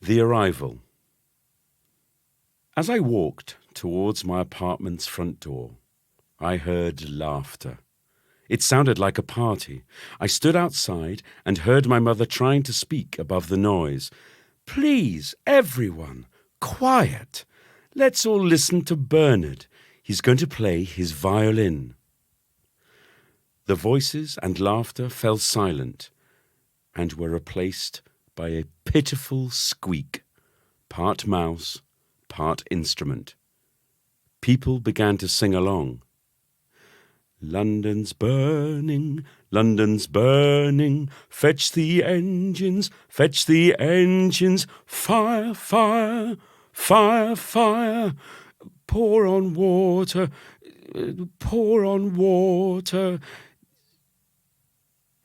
The Arrival. As I walked towards my apartment's front door, I heard laughter. It sounded like a party. I stood outside and heard my mother trying to speak above the noise. "Please, everyone, quiet. Let's all listen to Bernard. He's going to play his violin." The voices and laughter fell silent and were replaced by a pitiful squeak, part mouse, part instrument. People began to sing along. "London's burning, London's burning, fetch the engines, fire, fire, fire, fire, pour on water, pour on water."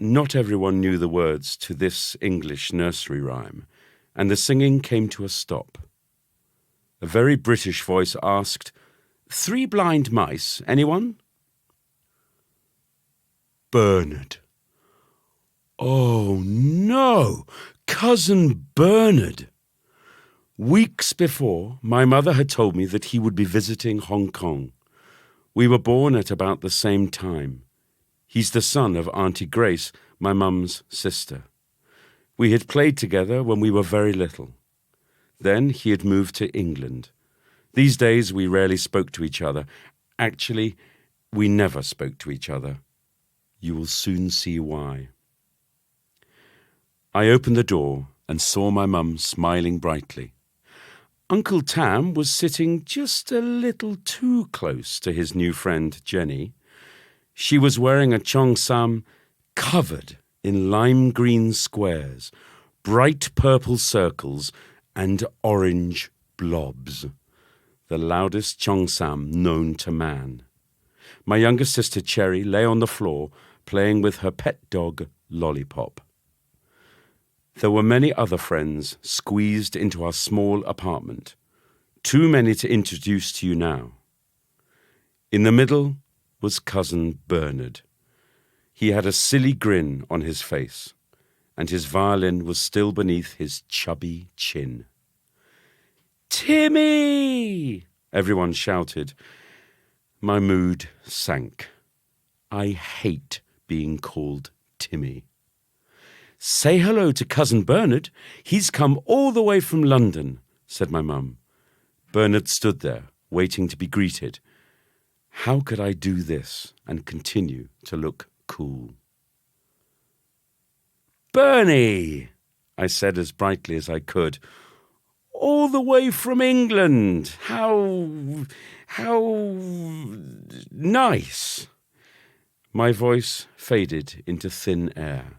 Not everyone knew the words to this English nursery rhyme, and the singing came to a stop. A very British voice asked, "Three blind mice, anyone?" Bernard. Oh no, Cousin Bernard. Weeks before, my mother had told me that he would be visiting Hong Kong. We were born at about the same time. He's the son of Auntie Grace, my mum's sister. We had played together when we were very little. Then he had moved to England. These days we rarely spoke to each other. Actually, we never spoke to each other. You will soon see why. I opened the door and saw my mum smiling brightly. Uncle Tam was sitting just a little too close to his new friend Jenny. She was wearing a cheongsam covered in lime green squares, bright purple circles, and orange blobs, the loudest cheongsam known to man. My younger sister Cherry lay on the floor playing with her pet dog Lollipop. There were many other friends squeezed into our small apartment, too many to introduce to you now. In the middle was Cousin Bernard. He had a silly grin on his face, and his violin was still beneath his chubby chin. "Timmy!" everyone shouted. My mood sank. I hate being called Timmy. "Say hello to Cousin Bernard. He's come all the way from London," said my mum. Bernard stood there, waiting to be greeted. How could I do this and continue to look cool? "Bernie," I said as brightly as I could. "All the way from England. How nice." My voice faded into thin air.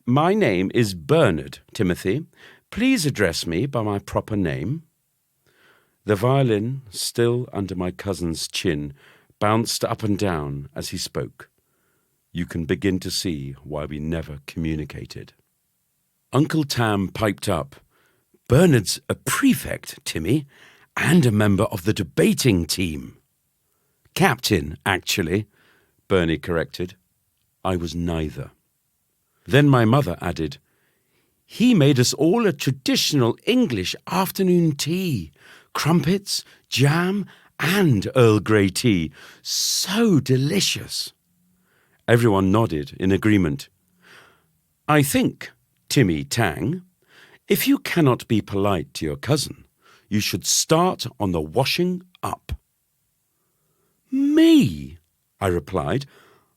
"My name is Bernard, Timothy. Please address me by my proper name." The violin, still under my cousin's chin, bounced up and down as he spoke. You can begin to see why we never communicated. Uncle Tam piped up. "Bernard's a prefect, Timmy, and a member of the debating team." "Captain, actually," Bernie corrected. I was neither. Then my mother added, "He made us all a traditional English afternoon tea. Crumpets, jam, and Earl Grey tea. So delicious." Everyone nodded in agreement. "I think, Timmy Tang, if you cannot be polite to your cousin, you should start on the washing up." "Me?" I replied.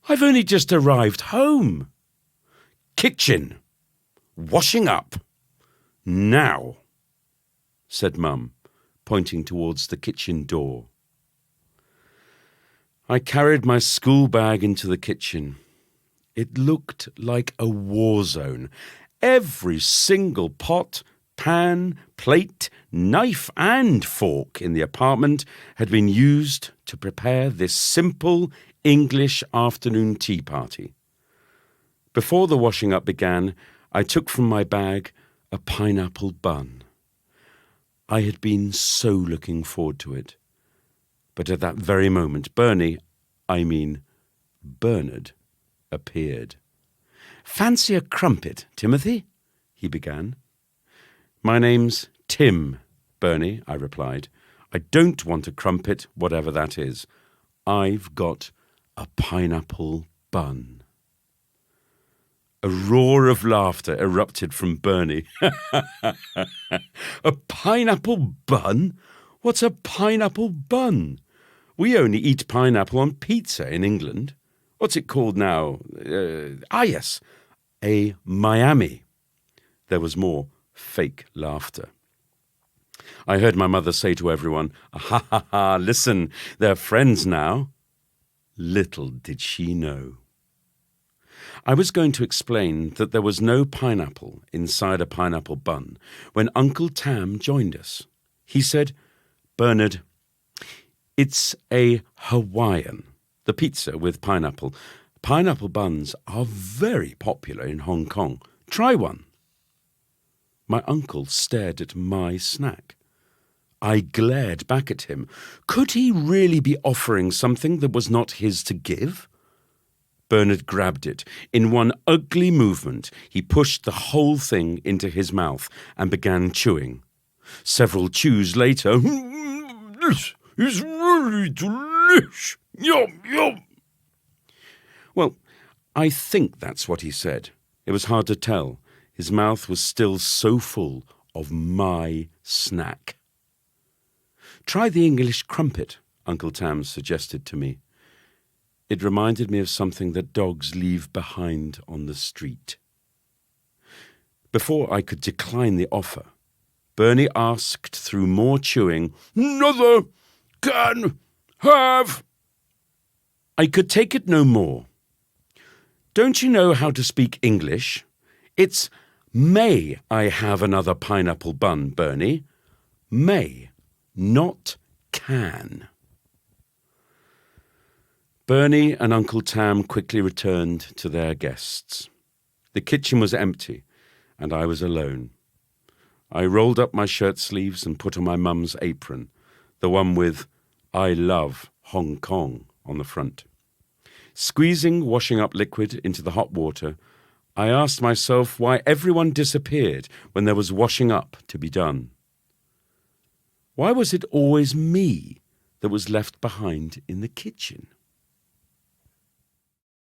"I've only just arrived home." "Kitchen. Washing up. Now," said Mum, pointing towards the kitchen door. I carried my school bag into the kitchen. It looked like a war zone. Every single pot, pan, plate, knife and fork in the apartment had been used to prepare this simple English afternoon tea party. Before the washing up began, I took from my bag a pineapple bun. I had been so looking forward to it. But at that very moment, Bernard, appeared. "Fancy a crumpet, Timothy?" he began. My name's Tim, Bernie, I replied. I don't want a crumpet, whatever that is. I've got a pineapple bun. A roar of laughter erupted from Bernie. A pineapple bun? What's a pineapple bun? We only eat pineapple on pizza in England. What's it called now? Yes, a Miami. There was more fake laughter. I heard my mother say to everyone, "Ha ha ha, listen, they're friends now." Little did she know. I was going to explain that there was no pineapple inside a pineapple bun when Uncle Tam joined us. He said, "Bernard, it's a Hawaiian, the pizza with pineapple. Pineapple buns are very popular in Hong Kong. Try one." My uncle stared at my snack. I glared back at him. Could he really be offering something that was not his to give? Bernard grabbed it. In one ugly movement, he pushed the whole thing into his mouth and began chewing. Several chews later, "This is really delicious. Yum, yum." Well, I think that's what he said. It was hard to tell. His mouth was still so full of my snack. "Try the English crumpet," Uncle Tam suggested to me. It reminded me of something that dogs leave behind on the street. Before I could decline the offer, Bernie asked through more chewing, "Another can have?" I could take it no more. "Don't you know how to speak English? It's may I have another pineapple bun, Bernie? May, not can." Bernie and Uncle Tam quickly returned to their guests. The kitchen was empty, and I was alone. I rolled up my shirt sleeves and put on my mum's apron, the one with "I love Hong Kong" on the front. Squeezing washing up liquid into the hot water, I asked myself why everyone disappeared when there was washing up to be done. Why was it always me that was left behind in the kitchen?